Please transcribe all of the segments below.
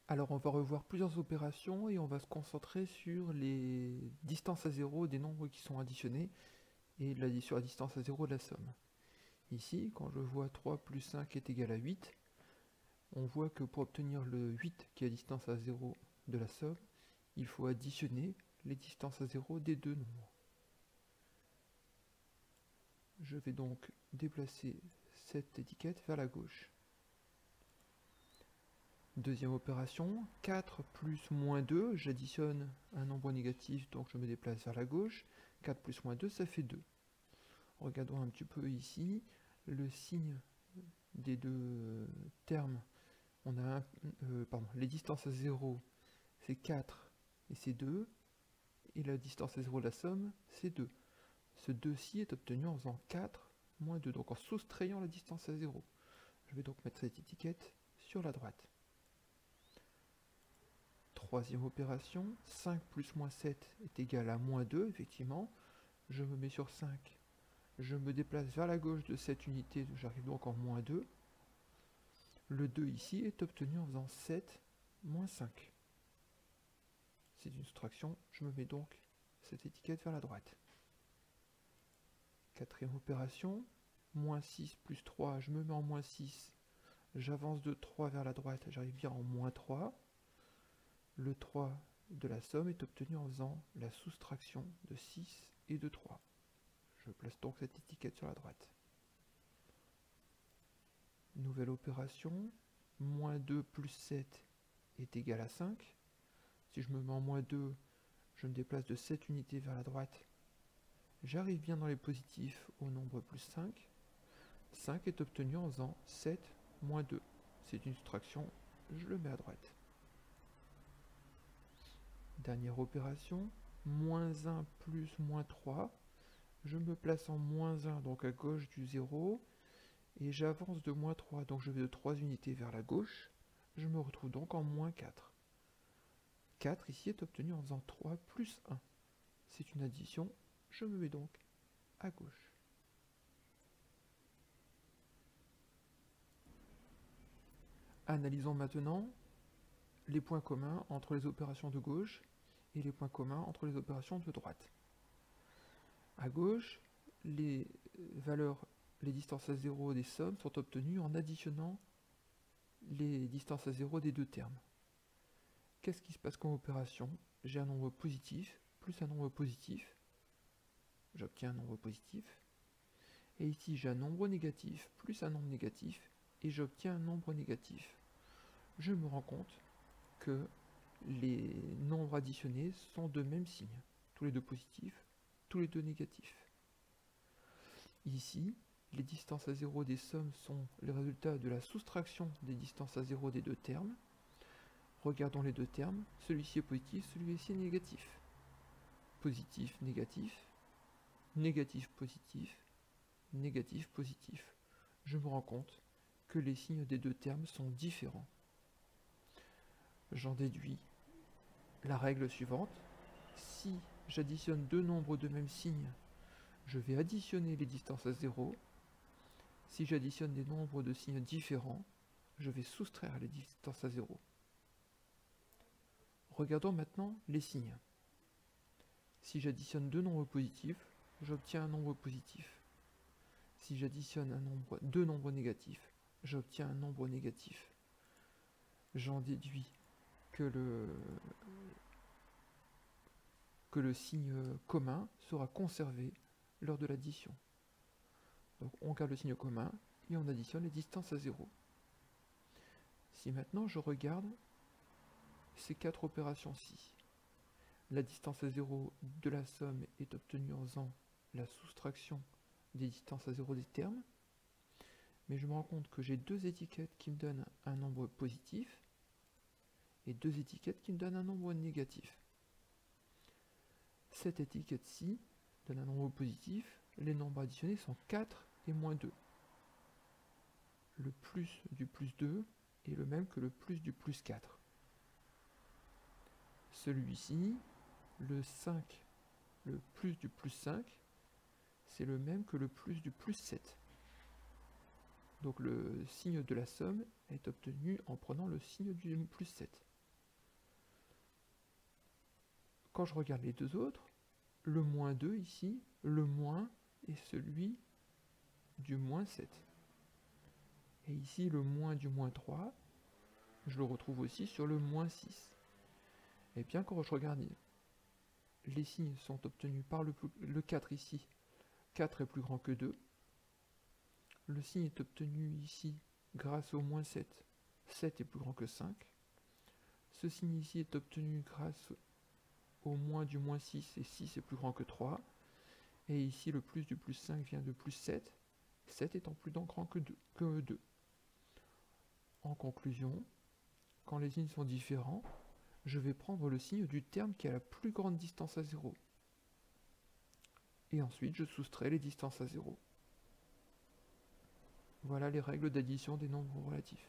Alors on va revoir plusieurs opérations et on va se concentrer sur les distances à zéro des nombres qui sont additionnés et sur la distance à zéro de la somme. Ici, quand je vois 3 plus 5 est égal à 8, on voit que pour obtenir le 8 qui est à distance à zéro de la somme, il faut additionner les distances à zéro des deux nombres. Je vais donc déplacer cette étiquette vers la gauche. Deuxième opération, 4 plus moins 2, j'additionne un nombre négatif, donc je me déplace vers la gauche. 4 plus moins 2, ça fait 2. Regardons un petit peu ici, le signe des deux termes. On a les distances à 0, c'est 4 et c'est 2, et la distance à 0 de la somme, c'est 2. Ce 2-ci est obtenu en faisant 4 moins 2, donc en soustrayant la distance à 0. Je vais donc mettre cette étiquette sur la droite. Troisième opération, 5 plus moins 7 est égal à moins 2, effectivement. Je me mets sur 5, je me déplace vers la gauche de cette unité, j'arrive donc en moins 2. Le 2 ici est obtenu en faisant 7 moins 5. C'est une soustraction, je me mets donc cette étiquette vers la droite. Quatrième opération, moins 6 plus 3, je me mets en moins 6, j'avance de 3 vers la droite, j'arrive bien en moins 3. Le 3 de la somme est obtenu en faisant la soustraction de 6 et de 3. Je place donc cette étiquette sur la droite. Nouvelle opération, moins 2 plus 7 est égal à 5. Si je me mets en moins 2, je me déplace de 7 unités vers la droite. J'arrive bien dans les positifs au nombre plus 5. 5 est obtenu en faisant 7 moins 2. C'est une soustraction, je le mets à droite. Dernière opération, moins 1 plus moins 3. Je me place en moins 1, donc à gauche du 0, et j'avance de moins 3, donc je vais de 3 unités vers la gauche. Je me retrouve donc en moins 4. 4 ici est obtenu en faisant 3 plus 1. C'est une addition, je me mets donc à gauche. Analysons maintenant les points communs entre les opérations de gauche et les points communs entre les opérations de droite. À gauche, les distances à 0 des sommes sont obtenues en additionnant les distances à 0 des deux termes. Qu'est-ce qui se passe comme opération? J'ai un nombre positif plus un nombre positif, j'obtiens un nombre positif, et ici j'ai un nombre négatif plus un nombre négatif, et j'obtiens un nombre négatif. Je me rends compte que les nombres additionnés sont de même signe, tous les deux positifs, tous les deux négatifs. Ici, les distances à 0 des sommes sont le résultat de la soustraction des distances à 0 des deux termes. Regardons les deux termes, celui-ci est positif, celui-ci est négatif. Positif, négatif, négatif, positif, négatif, positif. Je me rends compte que les signes des deux termes sont différents. J'en déduis la règle suivante. Si j'additionne deux nombres de même signe, je vais additionner les distances à 0. Si j'additionne des nombres de signes différents, je vais soustraire les distances à 0. Regardons maintenant les signes. Si j'additionne deux nombres positifs, j'obtiens un nombre positif. Si j'additionne deux nombres négatifs, j'obtiens un nombre négatif. J'en déduis que le signe commun sera conservé lors de l'addition. Donc on garde le signe commun et on additionne les distances à 0. Si maintenant je regarde ces quatre opérations-ci, la distance à 0 de la somme est obtenue en faisant la soustraction des distances à 0 des termes, mais je me rends compte que j'ai deux étiquettes qui me donnent un nombre positif et deux étiquettes qui me donnent un nombre négatif. Cette étiquette-ci donne un nombre positif, les nombres additionnés sont 4 et moins 2. Le plus du plus 2 est le même que le plus du plus 4. Celui-ci, le 5, le plus du plus 5, c'est le même que le plus du plus 7. Donc le signe de la somme est obtenu en prenant le signe du plus 7. Quand je regarde les deux autres, le moins 2 ici, le moins est celui du moins 7. Et ici, le moins du moins 3, je le retrouve aussi sur le moins 6. Et bien quand je regarde, les signes sont obtenus par le 4 ici. 4 est plus grand que 2. Le signe est obtenu ici grâce au moins 7. 7 est plus grand que 5. Ce signe ici est obtenu grâce au moins du moins 6 et 6 est plus grand que 3. Et ici le plus du plus 5 vient de plus 7. 7 étant plus grand que 2. En conclusion, quand les signes sont différents, je vais prendre le signe du terme qui a la plus grande distance à 0. Et ensuite je soustrais les distances à 0. Voilà les règles d'addition des nombres relatifs.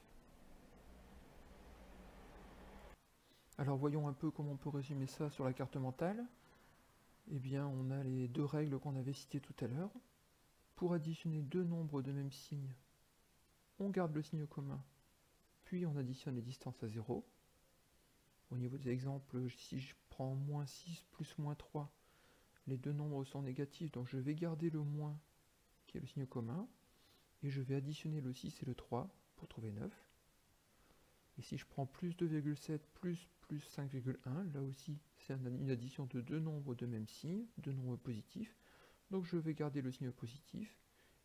Alors voyons un peu comment on peut résumer ça sur la carte mentale. Eh bien, on a les deux règles qu'on avait citées tout à l'heure. Pour additionner deux nombres de même signe, on garde le signe commun, puis on additionne les distances à 0. Au niveau des exemples, si je prends moins 6 plus moins 3, les deux nombres sont négatifs, donc je vais garder le moins, qui est le signe commun, et je vais additionner le 6 et le 3 pour trouver 9. Et si je prends plus 2,7 plus 5,1, là aussi c'est une addition de deux nombres de même signe, deux nombres positifs, donc je vais garder le signe positif,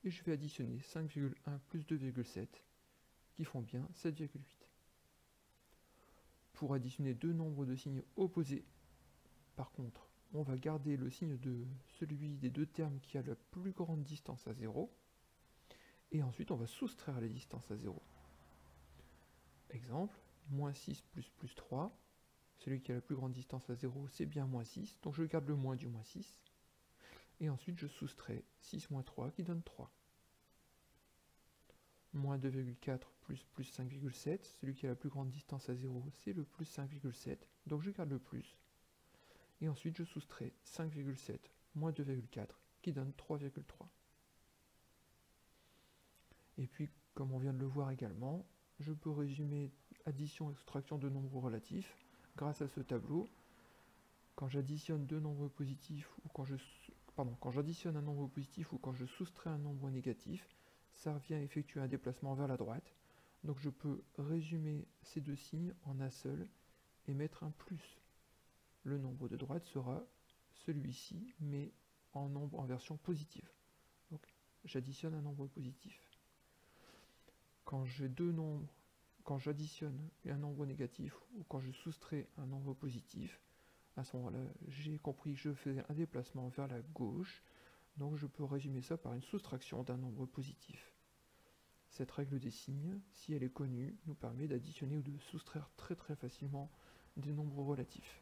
et je vais additionner 5,1 plus 2,7, qui font bien 7,8. Pour additionner deux nombres de signes opposés, par contre, on va garder le signe de celui des deux termes qui a la plus grande distance à 0, et ensuite on va soustraire les distances à 0. Exemple, moins 6 plus 3, celui qui a la plus grande distance à 0, c'est bien moins 6, donc je garde le moins du moins 6, et ensuite je soustrais 6 moins 3 qui donne 3. Moins 2,4 plus 5,7, celui qui a la plus grande distance à 0, c'est le plus 5,7, donc je garde le plus. Et ensuite je soustrais 5,7 moins 2,4 qui donne 3,3. Et puis, comme on vient de le voir également, je peux résumer addition et soustraction de nombres relatifs grâce à ce tableau. Quand j'additionne deux nombres positifs ou quand j'additionne un nombre positif ou quand je soustrais un nombre négatif, ça revient à effectuer un déplacement vers la droite. Donc je peux résumer ces deux signes en un seul et mettre un plus. Le nombre de droite sera celui-ci, mais en version positive. Donc j'additionne un nombre positif. Quand j'additionne un nombre négatif ou quand je soustrais un nombre positif, à ce moment-là, j'ai compris que je fais un déplacement vers la gauche, donc je peux résumer ça par une soustraction d'un nombre positif. Cette règle des signes, si elle est connue, nous permet d'additionner ou de soustraire très facilement des nombres relatifs.